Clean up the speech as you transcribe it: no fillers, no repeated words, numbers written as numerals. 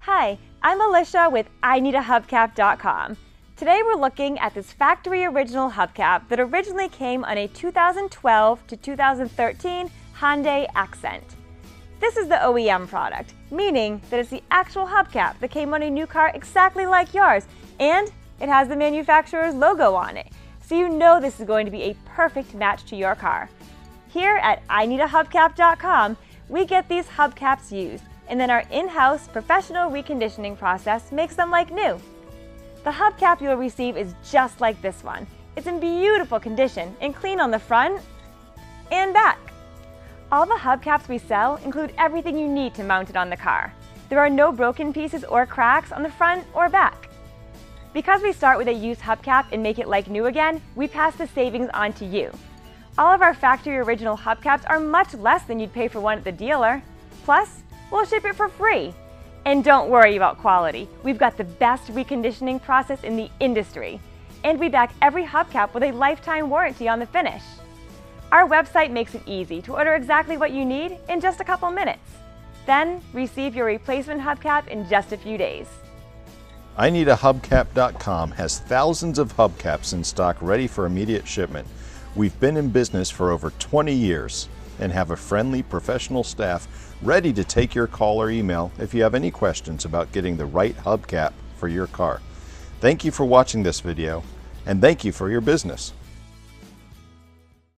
Hi, I'm Alicia with IneedAHubcap.com. Today we're looking at this factory original hubcap that originally came on a 2012 to 2013 Hyundai Accent. This is the OEM product, meaning that it's the actual hubcap that came on a new car exactly like yours, and it has the manufacturer's logo on it, so you know this is going to be a perfect match to your car. Here at IneedAHubcap.com, we get these hubcaps used, and then our in-house professional reconditioning process makes them like new. The hubcap you'll receive is just like this one. It's in beautiful condition and clean on the front and back. All the hubcaps we sell include everything you need to mount it on the car. There are no broken pieces or cracks on the front or back. Because we start with a used hubcap and make it like new again, we pass the savings on to you. All of our factory original hubcaps are much less than you'd pay for one at the dealer. Plus, we'll ship it for free. And don't worry about quality. We've got the best reconditioning process in the industry. And we back every hubcap with a lifetime warranty on the finish. Our website makes it easy to order exactly what you need in just a couple minutes. Then receive your replacement hubcap in just a few days. IneedAHubcap.com has thousands of hubcaps in stock ready for immediate shipment. We've been in business for over 20 years and have a friendly professional staff ready to take your call or email if you have any questions about getting the right hubcap for your car. Thank you for watching this video, and thank you for your business.